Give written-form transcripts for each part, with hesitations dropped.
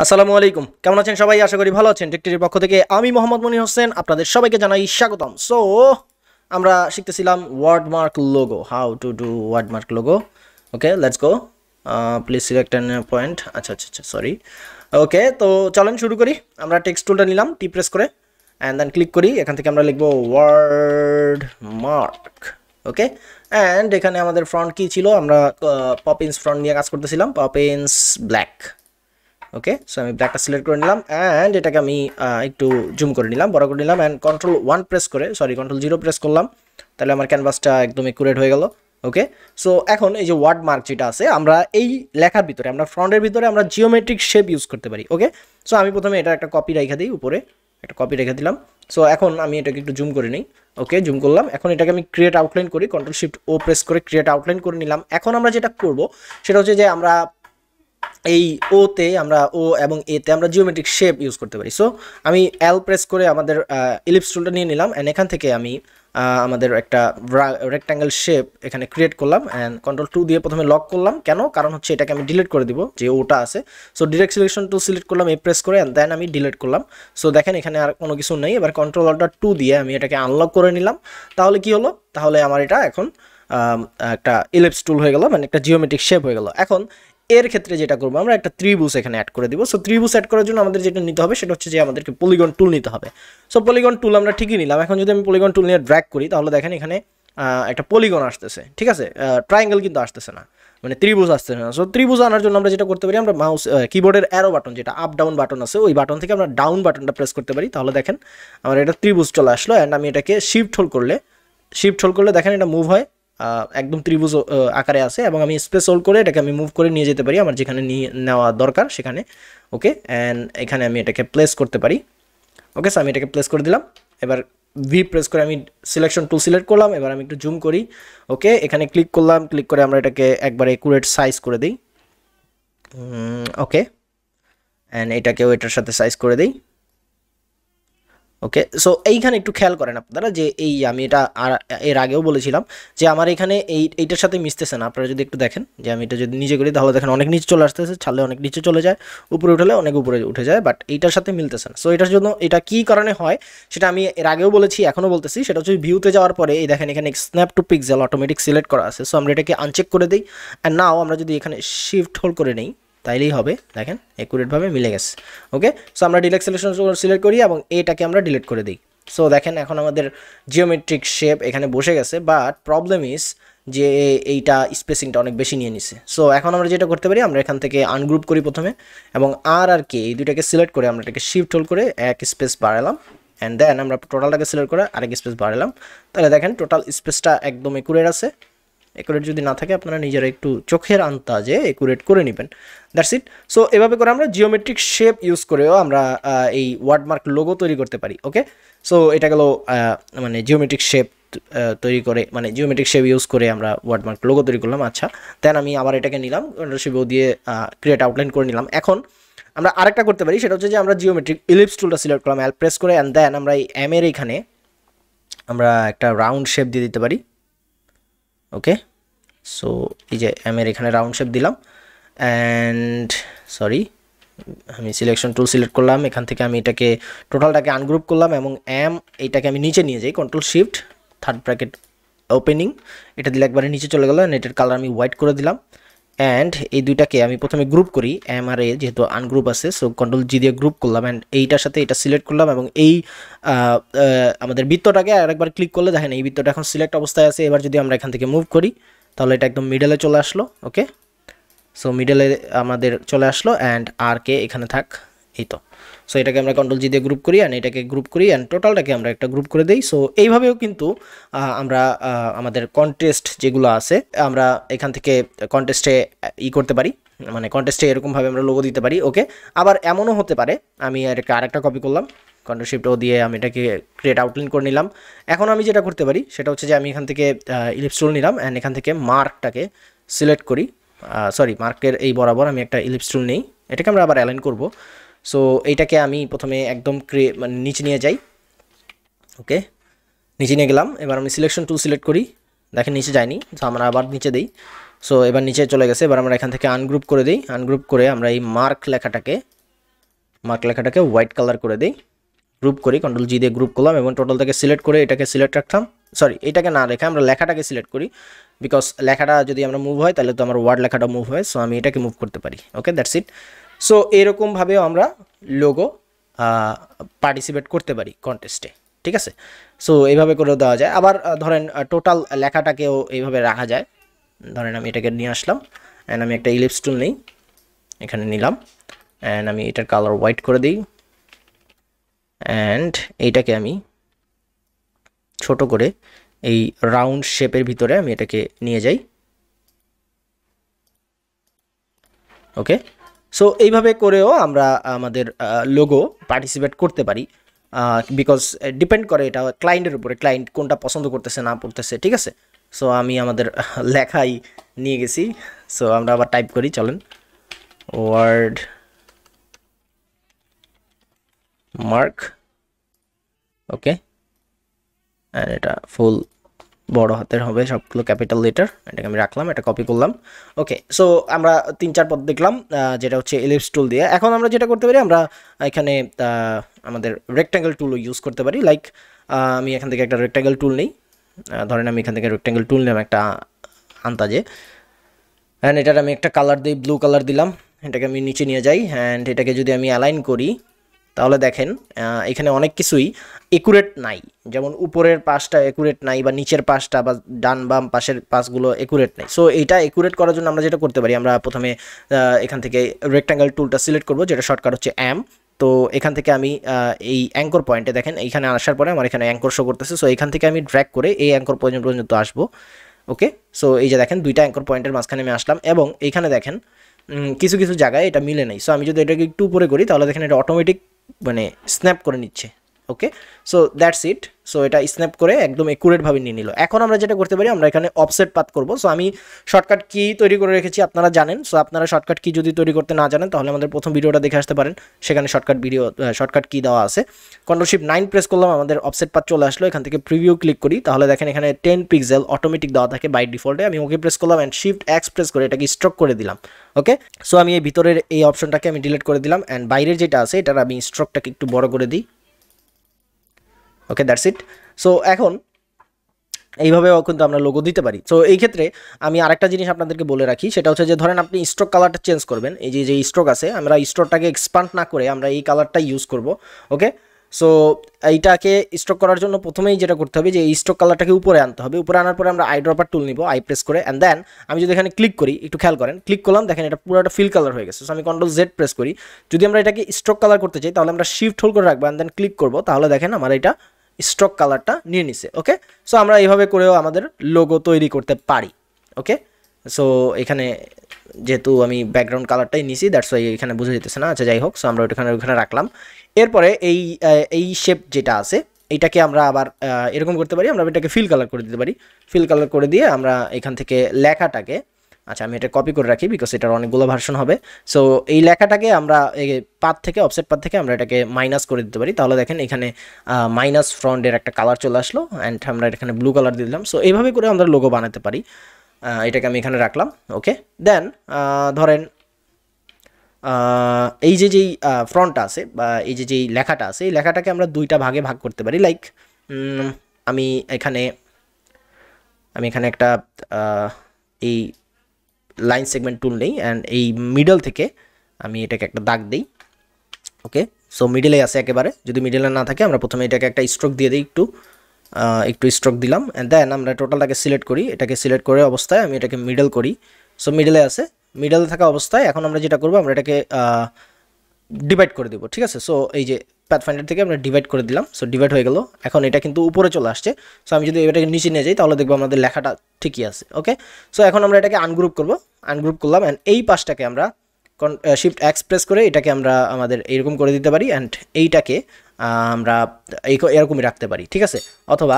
আসসালামু আলাইকুম, কেমন আছেন সবাই? আশা করি ভালো আছেন। টেকটির পক্ষ থেকে আমি মোহাম্মদ মনির হোসেন আপনাদের সবাইকে জানাই স্বাগতম। সো আমরা শিখতেছিলাম wordmark logo, how to do wordmark logo. Okay, let's go. Please select an point. আচ্ছা, সরি। ওকে, তো চলেন শুরু করি। আমরা টেক্সট টুলটা নিলাম, টি প্রেস করে অ্যান্ড দেন ক্লিক করি। এখান থেকে আমরা লিখবো ওয়ার্ডমার্ক। ওকে, অ্যান্ড এখানে আমাদের ফ্রন্ট কি ছিল? আমরা পপিন্স ফ্রন্ট নিয়ে কাজ করতেছিলাম, পপিন্স ব্ল্যাক। ওকে, সো আমি ব্ল্যাকটা সিলেক্ট করে নিলাম অ্যান্ড এটাকে আমি একটু জুম করে নিলাম, বড় করে নিলাম অ্যান্ড কন্ট্রোল 1 প্রেস করে কন্ট্রোল 0 প্রেস করলাম। তাহলে আমার ক্যানভাসটা একদম একুরেট হয়ে গেল। ওকে, সো এখন এই যে ওয়ার্ড মার্ক যেটা আছে, আমরা এই লেখার ভিতরে, আমরা ফ্রন্টের ভিতরে আমরা জিওমেট্রিক শেপ ইউজ করতে পারি। ওকে, সো আমি প্রথমে এটা একটা কপি রেখে দিই, উপরে একটা কপি রেখে দিলাম। সো এখন আমি এটাকে একটু জুম করে নিই। ওকে, জুম করলাম। এখন এটাকে আমি ক্রিয়েট আউটলাইন করি, কন্ট্রোল-শিফট-ও প্রেস করে ক্রিয়েট আউটলাইন করে নিলাম। এখন আমরা যেটা করব সেটা হচ্ছে যে আমরা এই ওতে আমরা ও এবং এতে আমরা জিওমেট্রিক শেপ ইউজ করতে পারি। সো আমি এল প্রেস করে আমাদের ইলিপস টুলটা নিয়ে নিলাম অ্যান্ড এখান থেকে আমি আমাদের একটা রেক্ট্যাঙ্গেল শেপ এখানে ক্রিয়েট করলাম অ্যান্ড কন্ট্রোল 2 দিয়ে প্রথমে লক করলাম। কেন? কারণ হচ্ছে এটাকে আমি ডিলিট করে দিব, যে ওটা আছে। So direct selection tool select করলাম, এ প্রেস করে অ্যান্ড দেন আমি ডিলিট করলাম। সো দেখেন এখানে আর কোনো কিছু নেই। এবার কন্ট্রোল-2 দিয়ে আমি এটাকে আনলক করে নিলাম। তাহলে কি হলো? তাহলে আমার এটা এখন একটা ইলিপস টুল হয়ে গেল, মানে একটা জিওমেট্রিক শেপ হয়ে গেল। এখন এর ক্ষেত্রে যেটা করবো, আমরা একটা ত্রিভুজ এখানে অ্যাড করে দিব। সো ত্রিভুজ অ্যাড করার জন্য আমাদের যেটা নিতে হবে সেটা হচ্ছে যে আমাদেরকে পলিগন টুল নিতে হবে। সো পলিগন টুল আমরা ঠিকই নিলাম। এখন যদি আমি পলিগন টুল নিয়ে ড্র্যাগ করি তাহলে দেখেন এখানে একটা পলিগন আসতেছে, ঠিক আছে? ট্রায়াঙ্গেল কিন্তু আসতেছে না, মানে ত্রিভুজ আসতেছে না। সো ত্রিভুজ আনার জন্য আমরা যেটা করতে পারি, আমরা মাউস কিবোর্ডের অ্যারো বাটন, যেটা আপ ডাউন বাটন আছে, ওই বাটন থেকে আমরা ডাউন বাটনটা প্রেস করতে পারি। তাহলে দেখেন আমার এটা ত্রিভুজ চলে আসলো অ্যান্ড আমি এটাকে শিফট হোল্ড করলে দেখেন এটা মুভ হয়, একদম ত্রিভুজ আকারে আছে। এবং আমি স্পেস হোল্ড করে এটাকে আমি মুভ করে নিয়ে যেতে পারি আমার যেখানে নিয়ে নেওয়া দরকার সেখানে। ওকে, অ্যান্ড এখানে আমি এটাকে প্লেস করতে পারি। ওকে, সো আমি এটাকে প্লেস করে দিলাম। এবার ভি প্রেস করে আমি সিলেকশন টুল সিলেক্ট করলাম। এবার আমি একটু জুম করি। ওকে, এখানে ক্লিক করলাম, ক্লিক করে আমরা এটাকে একবারে একুরেট সাইজ করে দিই। ওকে, অ্যান্ড এটাকেও এটার সাথে সাইজ করে দিই। ওকে, সো এইখানে একটু খেয়াল করেন আপনারা যে এই আমি এটা এর আগেও বলেছিলাম যে আমার এখানে এইটার সাথে মিশতেছে না। আপনারা যদি একটু দেখেন যে আমি এটা যদি নিচে করি তাহলে দেখেন অনেক নিচে চলে আসতেছে, ছাড়লে অনেক নিচে চলে যায়, উপরে উঠলে অনেক উপরে উঠে যায়, বাট এইটার সাথে মিলতেছে না। সো এটার জন্য এটা কী কারণে হয় সেটা আমি এর আগেও বলেছি, এখনও বলতেছি। সেটা হচ্ছে ভিউতে যাওয়ার পরে এই দেখেন এখানে snap to pixel automatic select করা আছে। সো আমরা এটাকে আনচেক করে দিই অ্যান্ড নাও আমরা যদি এখানে শিফট হোল্ড করে নিই তাইলেই হবে, দেখেন একুরেটভাবে মিলে গেছে। ওকে, সো আমরা ডিলেক্ট সিলেকশন সিলেক্ট করি এবং এটাকে আমরা ডিলিট করে দিই। সো দেখেন এখন আমাদের জিওমেট্রিক শেপ এখানে বসে গেছে, বাট প্রবলেম ইজ যে এইটা স্পেসিংটা অনেক বেশি নিয়ে নিছে। সো এখন আমরা যেটা করতে পারি, আমরা এখান থেকে আনগ্রুপ করি প্রথমে এবং আর কে এই দুটাকে সিলেক্ট করে আমরা এটাকে শিফট হোল্ড করে এক স্পেস বাড়ালাম অ্যান্ড দেন আমরা টোটালটাকে সিলেক্ট করে আরেক স্পেস বাড়ালাম। তাহলে দেখেন টোটাল স্পেসটা একদম একুরেট আছে। একুরেট যদি না থাকে আপনারা নিজেরা একটু চোখের আন্দাজে একুরেট করে নেবেন, দ্যাটস ইট। সো এভাবে করে আমরা জিওমেট্রিক শেপ ইউজ করেও আমরা এই ওয়ার্ডমার্ক লোগো তৈরি করতে পারি। ওকে, সো এটা গেল মানে জিওমেট্রিক শেপ তৈরি করে, মানে জিওমেট্রিক শেপ ইউজ করে আমরা ওয়ার্ডমার্ক লোগো তৈরি করলাম। আচ্ছা, দেন আমি আবার এটাকে নিলাম, কন্ট্রোল-শিফট-ও দিয়ে ক্রিয়েট আউটলাইন করে নিলাম। এখন আমরা আরেকটা করতে পারি, সেটা হচ্ছে যে আমরা জিওমেট্রিক ইলিপস টুলটা সিলেক্ট করলাম, এল প্রেস করে অ্যান্ড দেন আমরা এই এর এখানে আমরা একটা রাউন্ড শেপ দিয়ে দিতে পারি। ওকে, সো এই যে এর এখানে রাউন্ড শেপ দিলাম অ্যান্ড সরি আমি সিলেকশন টুল সিলেক্ট করলাম। এখান থেকে আমি এটাকে টোটালটাকে আনগ্রুপ করলাম এবং এইটাকে আমি নিচে নিয়ে যাই, কন্ট্রোল-শিফট থার্ড ব্র্যাকেট ওপেনিং, এটা দিলে একবারে নিচে চলে গেল। নেটের কালার আমি হোয়াইট করে দিলাম অ্যান্ড এই দুইটাকে আমি প্রথমে গ্রুপ করি, আর এ যেহেতু আনগ্রুপ আছে, সো কন্ট্রোল-জি দিয়ে গ্রুপ করলাম অ্যান্ড এইটার সাথে এটা সিলেক্ট করলাম এবং এই আমাদের বৃত্তটাকে আরেকবার ক্লিক করলে দেখেন এই বৃত্তটা এখন সিলেক্ট অবস্থায় আছে। এবার যদি আমরা এখান থেকে মুভ করি তাহলে এটা একদম মিডলে চলে আসলো। ওকে, সো মিডলে আমাদের চলে আসলো অ্যান্ড আর কে এখানে থাক, এই তো। সো এটাকে আমরা কন্ট্রোল-জি দিয়ে গ্রুপ করি অ্যান্ড এটাকে গ্রুপ করি অ্যান্ড টোটালটাকে আমরা একটা গ্রুপ করে দিই। সো এইভাবেও কিন্তু আমরা আমাদের কন্টেস্ট যেগুলো আছে আমরা এখান থেকে কন্টেস্টে করতে পারি, মানে কন্টেস্টে এরকমভাবে আমরা লোগো দিতে পারি। ওকে, আবার এমনও হতে পারে, আমি এটাকে আরেকটা কপি করলাম, কন্ট্রোল-শিফট-ও দিয়ে আমি এটাকে ক্রিয়েট আউটলাইন করে নিলাম। এখন আমি যেটা করতে পারি সেটা হচ্ছে যে আমি এখান থেকে ইলিপস টুল নিলাম অ্যান্ড এখান থেকে মার্কটাকে সিলেক্ট করি, মার্কের এই বরাবর আমি একটা ইলিপস টুল নেই, এটাকে আমরা আবার অ্যালাইন করব। সো এইটাকে আমি প্রথমে একদম মানে নিচে নিয়ে যাই। ওকে, নিচে নিয়ে গেলাম। এবার আমি সিলেকশন টুল সিলেক্ট করি, দেখেন নিচে যায়নি, সো আমরা আবার নিচে দিই। সো এবার নিচে চলে গেছে। এবার আমরা এখান থেকে আনগ্রুপ করে দিই, আনগ্রুপ করে আমরা এই মার্ক লেখাটাকে মার্ক লেখাটাকে হোয়াইট কালার করে দিই, গ্রুপ করি, কন্ট্রোল জি দিয়ে গ্রুপ করলাম এবং টোটাল থেকে সিলেক্ট করে এটাকে সিলেক্ট রাখলাম। সরি, এটাকে না রেখে আমরা লেখাটাকে সিলেক্ট করি, বিকজ লেখাটা যদি আমরা মুভ হয় তাহলে তো আমার ওয়ার্ড লেখাটা মুভ হয়, সো আমি এটাকে মুভ করতে পারি। ওকে, দ্যাটস ইট। সো এরকমভাবেও আমরা লোগো পার্টিসিপেট করতে পারি কন্টেস্টে, ঠিক আছে। সো এইভাবে করেও দেওয়া যায়। আবার ধরেন টোটাল লেখাটাকেও এইভাবে রাখা যায়। ধরেন আমি এটাকে নিয়ে আসলাম অ্যান্ড আমি একটা ইলিপস টুল নিই, এখানে নিলাম অ্যান্ড আমি এটার কালার হোয়াইট করে দিই অ্যান্ড এইটাকে আমি ছোট করে এই রাউন্ড শেপের ভিতরে আমি এটাকে নিয়ে যাই। ওকে, সো এইভাবে করেও আমরা আমাদের লোগো পার্টিসিপেট করতে পারি, বিকজ ডিপেন্ড করে এটা ক্লায়েন্টের উপরে, ক্লায়েন্ট কোনটা পছন্দ করতেছে না করতেছে, ঠিক আছে। সো আমি আমাদের লেখাই নিয়ে গেছি। সো আমরা আবার টাইপ করি, চলেন, ওয়ার্ড মার্ক। ওকে, অ্যান্ড এটা ফুল বড় হাতের হবে, সবগুলো ক্যাপিটাল লেটার। এটাকে আমি রাখলাম, এটা কপি করলাম। ওকে, সো আমরা 3-4 পদ দেখলাম, যেটা হচ্ছে এলিপস টুল দিয়ে। এখন আমরা যেটা করতে পারি, আমরা এখানে আমাদের রেক্ট্যাঙ্গেল টুলও ইউজ করতে পারি। লাইক আমি এখান থেকে একটা রেক্ট্যাঙ্গেল টুল নিই, ধরেন আমি এখান থেকে রেক্ট্যাঙ্গেল টুল নিলাম একটা আন্দাজে, অ্যান্ড এটার আমি একটা কালার দিই, ব্লু কালার দিলাম। এটাকে আমি নিচে নিয়ে যাই অ্যান্ড এটাকে যদি আমি অ্যালাইন করি তাহলে দেখেন এখানে অনেক কিছুই একুরেট নাই, যেমন উপরের পাশটা একুরেট নাই বা নিচের পাশটা বা ডান বাম পাশের পাশগুলো একুরেট নাই। সো এইটা একুরেট করার জন্য আমরা যেটা করতে পারি, আমরা প্রথমে এখান থেকে রেক্ট্যাঙ্গেল টুলটা সিলেক্ট করব, যেটা শর্টকাট হচ্ছে এম। তো এখান থেকে আমি এই অ্যাঙ্কর পয়েন্টে দেখেন, এইখানে আসার পরে আমার এখানে অ্যাঙ্কর শো করতেছে। সো এখান থেকে আমি ড্র্যাগ করে এই অ্যাঙ্কর পয়েন্ট পর্যন্ত আসবো। ওকে, সো এই যে দেখেন দুইটা অ্যাঙ্কর পয়েন্টের মাঝখানে আমি আসলাম এবং এইখানে দেখেন কিছু কিছু জায়গায় এটা মিলে নেই। সো আমি যদি এটাকে একটু উপরে করি তাহলে দেখেন এটা অটোমেটিক মানে স্ন্যাপ করে নিচ্ছে। ওকে, সো দ্যাটস ইট। সো এটা স্ন্যাপ করে একদম একুরেটভাবে নিয়ে নিল। এখন আমরা যেটা করতে পারি, আমরা এখানে অফসেট পাথ করব। সো আমি শর্টকাট কি তৈরি করে রেখেছি, আপনারা জানেন। সো আপনারা শর্টকাট কি যদি তৈরি করতে না জানেন তাহলে আমাদের প্রথম ভিডিওটা দেখে আসতে পারেন, সেখানে শর্টকাট কি দেওয়া আছে। কন্ট্রোল-Shift-9 প্রেস করলাম, আমাদের অফসেট পাথ চলে আসলো। এখান থেকে প্রিভিউ ক্লিক করি, তাহলে দেখেন এখানে 10 পিক্সেল অটোমেটিক দেওয়া থাকে বাই ডিফল্টে। আমি ওকে প্রেস করলাম অ্যান্ড Shift-X প্রেস করে এটাকে স্ট্রোক করে দিলাম। ওকে, সো আমি এই ভিতরের এই অপশনটাকে আমি ডিলিট করে দিলাম অ্যান্ড বাইরের যেটা আছে এটার আমি স্ট্রোকটাকে একটু বড় করে দিই। ওকে, দ্যাটস ইট। সো এখন এইভাবেও কিন্তু আমরা লোগো দিতে পারি। সো এই ক্ষেত্রে আমি আরেকটা জিনিস আপনাদেরকে বলে রাখি, সেটা হচ্ছে যে ধরেন আপনি স্ট্রোক কালারটা চেঞ্জ করবেন, এই যে স্ট্রোক আছে, আমরা স্ট্রোকটাকে এক্সপান্ড না করে আমরা এই কালারটা ইউজ করব। ওকে, সো এইটাকে স্ট্রোক করার জন্য প্রথমেই যেটা করতে হবে যে এই স্ট্রোক কালারটাকে উপরে আনতে হবে। উপরে আনার পরে আমরা আইড্রপার টুল নিব, আই প্রেস করে, অ্যান্ড দেন আমি যদি এখানে ক্লিক করি, একটু খেয়াল করেন, ক্লিক করলাম, দেখেন এটা পুরোটা ফিল কালার হয়ে গেছে। সো আমি কন্ট্রোল জেড প্রেস করি, যদি আমরা এটাকে স্ট্রোক কালার করতে চাই তাহলে আমরা শিফট হোল্ড করে রাখবো অ্যান্ড দেন ক্লিক করবো, তাহলে দেখেন আমার এটা স্ট্রোক কালারটা নিয়ে নিছে। ওকে, সো আমরা এইভাবে করেও আমাদের লোগো তৈরি করতে পারি। ওকে, সো এখানে যেহেতু আমি ব্যাকগ্রাউন্ড কালারটাই নিছি, দ্যাটস ওয়াই এখানে বোঝা যেতেছে না। আচ্ছা, যাই হোক, সো আমরা ওখানে রাখলাম। এরপরে এই শেপ যেটা আছে এইটাকে আমরা আবার এরকম করতে পারি, আমরা এটাকে ফিল কালার করে দিতে পারি। ফিল কালার করে দিয়ে আমরা এখান থেকে লেখাটাকে, আচ্ছা আমি এটা কপি করে রাখি বিকজ এটার অনেকগুলো ভার্সন হবে। সো এই লেখাটাকে আমরা পাথ থেকে, অফসেট পাথ থেকে আমরা এটাকে মাইনাস করে দিতে পারি। তাহলে দেখেন এখানে মাইনাস ফ্রন্টের একটা কালার চলে আসলো অ্যান্ড আমরা এখানে ব্লু কালার দিয়ে দিলাম। সো এইভাবে করে আমরা লোগো বানাতে পারি। এটাকে আমি এখানে রাখলাম। ওকে, দেন ধরেন এই যেই ফ্রন্টটা আছে বা এই যেই লেখাটা আছে, এই লেখাটাকে আমরা দুইটা ভাগে ভাগ করতে পারি। লাইক আমি এখানে একটা এই লাইন সেগমেন্ট টুল নেই অ্যান্ড এই মিডল থেকে আমি এটাকে একটা দাগ দিই। ওকে, সো মিডলে আছে একেবারে, যদি মিডলে না থাকে আমরা প্রথমে এটাকে একটা স্ট্রোক দিয়ে দিই, একটু স্ট্রোক দিলাম অ্যান্ড দেন আমরা টোটালটাকে সিলেক্ট করি। এটাকে সিলেক্ট করে অবস্থায় আমি এটাকে মিডল করি। সো মিডলে আছে, মিডলে থাকা অবস্থায় এখন আমরা যেটা করবো, আমরা এটাকে ডিভাইড করে দেবো। ঠিক আছে, সো এই যে প্যাথফাইন্ডার থেকে আমরা ডিভাইড করে দিলাম। সো ডিভাইড হয়ে গেল, এখন এটা কিন্তু উপরে চলে আসছে। সো আমি যদি এটাকে নিচে নিয়ে যাই তাহলে দেখবো আমাদের লেখাটা ঠিকই আছে। ওকে, সো এখন আমরা এটাকে আনগ্রুপ করবো, আনগ্রুপ করলাম অ্যান্ড এই পাশটাকে আমরা Shift-X প্রেস করে এটাকে আমরা আমাদের এইরকম করে দিতে পারি অ্যান্ড এইটাকে আমরা এরকমই রাখতে পারি। ঠিক আছে, অথবা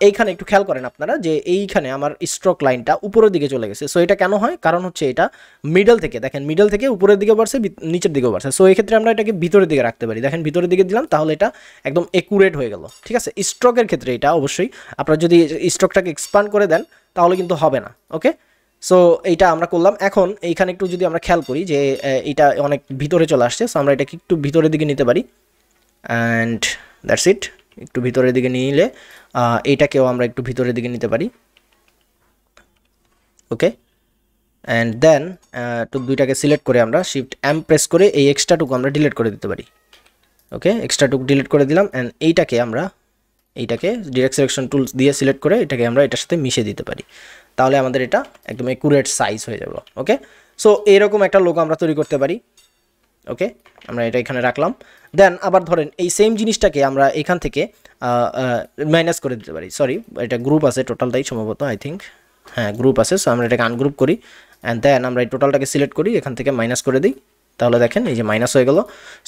এইখানে একটু খেয়াল করেন আপনারা যে এইখানে আমার স্ট্রোক লাইনটা উপরের দিকে চলে গেছে। সো এটা কেন হয়, কারণ হচ্ছে এটা মিডল থেকে, দেখেন মিডল থেকে উপরের দিকে বাড়ছে, নিচের দিকেও বাড়ছে। সো এই ক্ষেত্রে আমরা এটাকে ভিতরের দিকে রাখতে পারি। দেখেন ভিতরের দিকে দিলাম, তাহলে এটা একদম একুরেট হয়ে গেল। ঠিক আছে, স্ট্রোকের ক্ষেত্রে এটা অবশ্যই আপনারা যদি স্ট্রোকটাকে এক্সপান্ড করে দেন তাহলে কিন্তু হবে না। ওকে, সো এইটা আমরা করলাম। এখন এইখানে একটু যদি আমরা খেয়াল করি যে এইটা অনেক ভিতরে চলে আসছে, সো আমরা এটাকে একটু ভিতরের দিকে নিতে পারি অ্যান্ড দ্যাটস ইট। একটু ভিতরের দিকে নিলে এইটাকেও আমরা একটু ভিতরের দিকে নিতে পারি। ওকে, অ্যান্ড দেন তো দুইটাকে সিলেক্ট করে আমরা শিফট এম প্রেস করে এই এক্সট্রাটুকু আমরা ডিলিট করে দিতে পারি। ওকে, এক্সট্রাটুকু ডিলিট করে দিলাম অ্যান্ড এইটাকে ডিরেক্ট সিলেকশন টুলস দিয়ে সিলেক্ট করে এটাকে আমরা এটার সাথে মিশিয়ে দিতে পারি। তাহলে আমাদের এটা একদম একুরেট সাইজ হয়ে যাবে। ওকে, সো এইরকম একটা লোগো আমরা তৈরি করতে পারি। ওকে, আমরা এটা এখানে রাখলাম। দেন আবার ধরেন এই সেম জিনিসটাকে আমরা এখান থেকে মাইনাস করে দিতে পারি। সরি, এটা গ্রুপ আছে টোটালটাই সম্ভবত, আই থিঙ্ক, হ্যাঁ গ্রুপ আছে। সো আমরা এটাকে আনগ্রুপ করি অ্যান্ড দেন আমরা এই টোটালটাকে সিলেক্ট করি, এখান থেকে মাইনাস করে দিই। তাহলে দেখেন এই যে মাইনাস হয়ে গেল।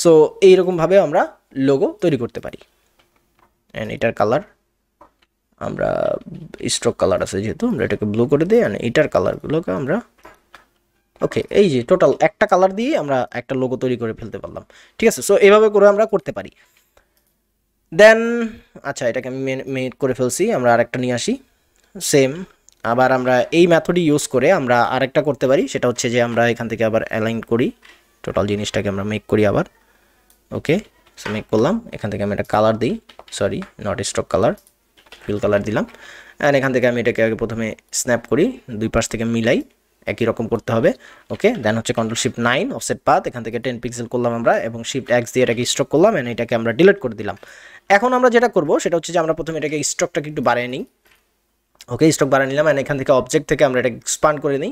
সো এইরকমভাবে আমরা লোগো তৈরি করতে পারি। অ্যান্ড এটার কালার আমরা স্ট্রোক কালার আছে যেহেতু, আমরা এটাকে ব্লু করে দিই অ্যান্ড এটার কালারগুলোকে আমরা ওকে, এই যে টোটাল একটা কালার দিয়ে আমরা একটা লোগো তৈরি করে ফেলতে পারলাম। ঠিক আছে, সো এইভাবে করে আমরা করতে পারি। দেন আচ্ছা, এটাকে আমি মেক করে ফেলছি, আমরা আরেকটা নিয়ে আসি সেম। আবার আমরা এই মেথডই ইউজ করে আমরা আরেকটা করতে পারি, সেটা হচ্ছে যে আমরা এখান থেকে আবার অ্যালাইন করি, টোটাল জিনিসটাকে আমরা মেক করি আবার। ওকে, সো মেক করলাম, এখান থেকে আমি একটা কালার দিই, sorry not stroke colour, fill colour দিলাম অ্যান্ড এখান থেকে আমি এটাকে আগে প্রথমে স্ন্যাপ করি, দুই পাশ থেকে মিলাই, একই রকম করতে হবে। ওকে, দেন হচ্ছে Ctrl+Shift+9 অফসেট পাথ, এখান থেকে 10 পিক্সেল করলাম আমরা এবং Shift+X দিয়ে এটাকে স্ট্রোক করলাম অ্যান্ড এটাকে আমরা ডিলিট করে দিলাম। এখন আমরা যেটা করব সেটা হচ্ছে যে আমরা প্রথমে এটাকে স্ট্রোকটাকে একটু বাড়িয়ে নিই। ওকে, স্ট্রোক বাড়িয়ে নিলাম অ্যান্ড এখান থেকে অবজেক্ট থেকে আমরা এটা এক্সপান্ড করে নিই।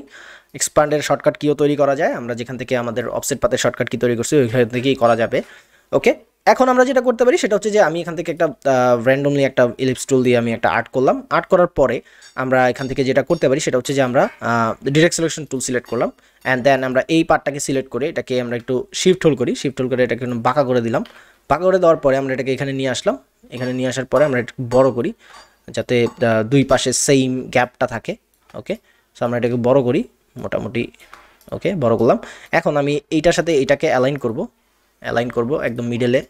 এক্সপান্ডের শর্টকাট কিও তৈরি করা যায়, আমরা যেখান থেকে আমাদের অফসেট পাথের শর্টকাট কি তৈরি করছি ওইখান থেকেই করা যাবে। ওকে, এখন আমরা যেটা করতে পারি সেটা হচ্ছে যে আমি এখান থেকে একটা র্যান্ডমলি একটা ইলিপস টুল দিয়ে আমি একটা আর্ট করলাম। আর্ট করার পরে আমরা এখান থেকে যেটা করতে পারি সেটা হচ্ছে যে আমরা ডিরেক্ট সিলেকশন টুল সিলেক্ট করলাম অ্যান্ড দেন আমরা এই পার্টটাকে সিলেক্ট করে এটাকে আমরা একটু শিফট হোল্ড করি, শিফট হোল্ড করে এটাকে বাঁকা করে দিলাম। বাঁকা করে দেওয়ার পরে আমরা এটাকে এখানে নিয়ে আসলাম, এখানে নিয়ে আসার পরে আমরা একটু বড় করি যাতে দুই পাশে সেম গ্যাপটা থাকে। ওকে, সো আমরা এটাকে বড় করি মোটামুটি। ওকে, বড় করলাম। এখন আমি এইটার সাথে এটাকে অ্যালাইন করব একদম মিডলে।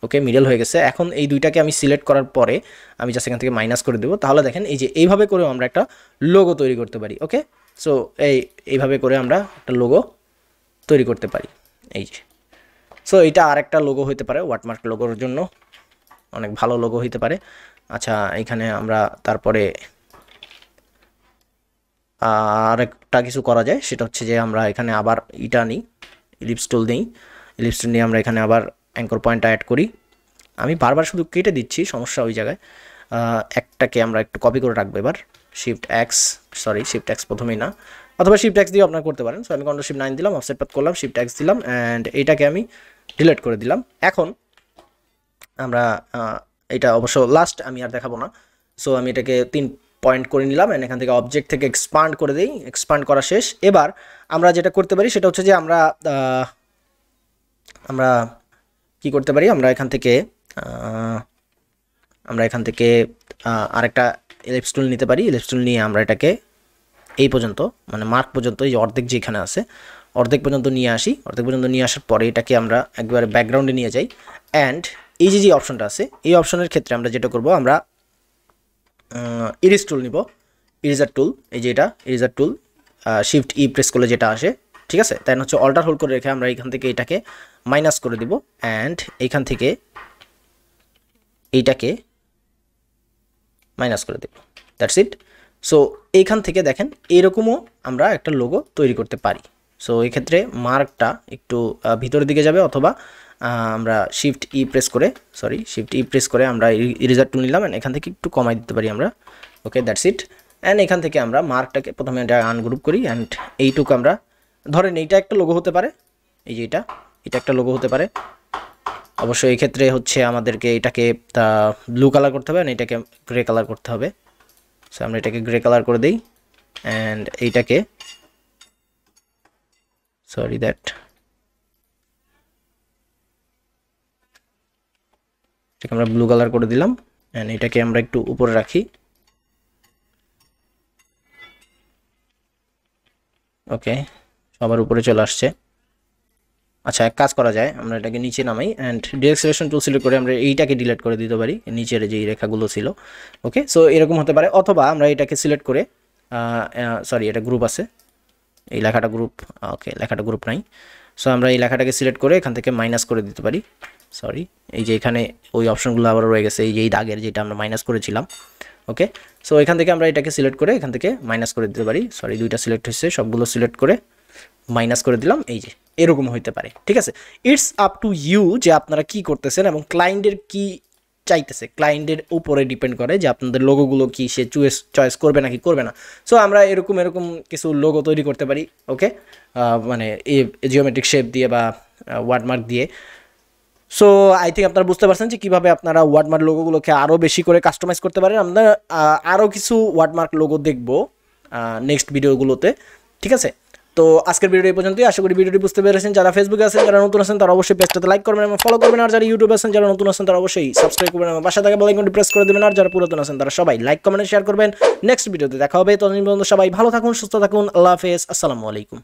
ওকে, মিডল হয়ে গেছে। এখন এই দুইটাকে আমি সিলেক্ট করার পরে আমি জাস্ট এখান থেকে মাইনাস করে দেবো। তাহলে দেখেন এই যে এইভাবে করেও আমরা একটা লোগো তৈরি করতে পারি। ওকে, সো এইভাবে করে আমরা একটা লোগো তৈরি করতে পারি। এই যে, সো এটা আরেকটা লোগো হতে পারে, ওয়াটারমার্ক লোগোর জন্য অনেক ভালো লোগো হতে পারে। আচ্ছা, এখানে আমরা তারপরে আরেকটা কিছু করা যায়, সেটা হচ্ছে যে আমরা এখানে আবার ইটা নিই, ইলিপস টুল নিয়ে আমরা এখানে আবার অ্যাঙ্কর পয়েন্টটা অ্যাড করি। আমি বারবার শুধু কেটে দিচ্ছি, সমস্যা ওই জায়গায়। একটাকে আমরা একটু কপি করে রাখবো এবার, Shift+X প্রথমেই না, অথবা Shift+X দিয়েও আপনারা করতে পারেন। সো আমি Ctrl+Shift+9 দিলাম, অফসেট পাথ করলাম, Shift+X দিলাম অ্যান্ড এইটাকে আমি ডিলিট করে দিলাম। এখন আমরা এটা অবশ্য লাস্ট আমি আর দেখাবো না। সো আমি এটাকে 3 পয়েন্ট করে নিলাম অ্যান্ড এখান থেকে অবজেক্ট থেকে এক্সপান্ড করে দিই, এক্সপান্ড করা শেষ। এবার আমরা যেটা করতে পারি সেটা হচ্ছে যে আমরা কি করতে পারি, আমরা এখান থেকে আরেকটা ইলিপস টুল নিতে পারি। ইলিপস টুল নিয়ে আমরা এটাকে এই পর্যন্ত, মানে মার্ক পর্যন্ত, এই যে অর্ধেক যেখানে আছে অর্ধেক পর্যন্ত নিয়ে আসি। অর্ধেক পর্যন্ত নিয়ে আসার পরে এটাকে আমরা একবারে ব্যাকগ্রাউন্ডে নিয়ে যাই অ্যান্ড এই যে অপশনটা আছে এই অপশনের ক্ষেত্রে আমরা যেটা করব, আমরা ইরেজ টুল নিব, ইরেজার টুল, এই যে এটা ইরেজার টুল, Shift+E প্রেস করলে যেটা আসে, ঠিক আছে। তাই হচ্ছে অল্টার হোল্ড করে রেখে আমরা এখান থেকে এটাকে মাইনাস করে দিব অ্যান্ড এইখান থেকে এইটাকে মাইনাস করে দেব, দ্যাটস ইট। সো এইখান থেকে দেখেন এইরকমও আমরা একটা লোগো তৈরি করতে পারি। সো এই ক্ষেত্রে মার্কটা একটু ভিতরের দিকে যাবে, অথবা আমরা Shift+E প্রেস করে আমরা ইরেজার টুল নিলাম অ্যান্ড এখান থেকে একটু কমাই দিতে পারি আমরা। ওকে, দ্যাটস ইট। অ্যান্ড এখান থেকে আমরা মার্কটাকে প্রথমে এটা আনগ্রুপ করি অ্যান্ড এইটুকু আমরা ধরেন এইটা একটা লোগো হতে পারে, এই যে এটা একটা লোগো হতে পারে। অবশ্যই এই ক্ষেত্রে হচ্ছে আমাদেরকে এটাকে ব্লু কালার করতে হবে, এটাকে গ্রে কালার করতে হবে। সো আমরা এটাকে গ্রে কালার করে দিই অ্যান্ড এইটাকে এটাকে আমরা ব্লু কালার করে দিলাম অ্যান্ড এটাকে আমরা একটু উপরে রাখি। ওকে, সবার উপরে চলে আসছে। আচ্ছা, এক কাজ করা যায়, আমরা এটাকে নিচে নামাই and direct selection tool select করে আমরা এইটাকে ডিলিট করে দিতে পারি, নিচের যেই রেখাগুলো ছিল। ওকে, সো এরকম হতে পারে, অথবা আমরা এটাকে সিলেক্ট করে সরি এটা গ্রুপ আছে, এই লেখাটা গ্রুপ, ওকে লেখাটা গ্রুপ নাই। সো আমরা এই লেখাটাকে সিলেক্ট করে এখান থেকে মাইনাস করে দিতে পারি। সরি, এই যে এখানে ওই অপশনগুলো আবার রয়ে গেছে, এই যে এই দাগের যেটা আমরা মাইনাস করেছিলাম। ওকে, সো এখান থেকে আমরা এটাকে সিলেক্ট করে এখান থেকে মাইনাস করে দিতে পারি। সরি, দুইটা সিলেক্ট হয়েছে, সবগুলো সিলেক্ট করে মাইনাস করে দিলাম। এই যে এরকম হইতে পারে, ঠিক আছে। ইটস আপ টু ইউ যে আপনারা কি করতেছেন এবং ক্লায়েন্টের কি চাইতেছে, ক্লায়েন্টের উপরে ডিপেন্ড করে যে আপনাদের লোগোগুলো কি সে চয়েস করবে নাকি করবে না। সো আমরা এরকম কিছু লোগো তৈরি করতে পারি। ওকে, মানে জিওমেট্রিক শেপ দিয়ে বা ওয়ার্ডমার্ক দিয়ে। সো আই থিঙ্ক আপনারা বুঝতে পারছেন যে কীভাবে আপনারা ওয়ার্ডমার্ক লোগোগুলোকে আরও বেশি করে কাস্টমাইজ করতে পারেন। আমরা আরও কিছু ওয়ার্ডমার্ক লোগো দেখবো নেক্সট ভিডিওগুলোতে, ঠিক আছে। তো আজকের ভিডিও এই পর্যন্তই, আশা করি ভিডিওটি বুঝতে পেরেছেন। যারা ফেসবুকে আছেন, যারা নতুন আছেন, তারা অবশ্যই পেজটাতে লাইক করবেন এবং ফলো করবেন। আর যারা ইউটিউবে আছেন, যারা নতুন আছেন, তারা অবশ্যই সাবস্ক্রাইব করবেন এবং পাশে থাকা বেল আইকনটি প্রেস করে দেবেন। আর যারা পুরাতন আছেন, তারা সবাই লাইক কমেন্ট শেয়ার করবেন। নেক্সট ভিডিওতে দেখা হবে, ততদিন পর্যন্ত সবাই ভালো থাকুন, সুস্থ থাকুন, আল্লাহ হাফেজ, আসসালামু আলাইকুম।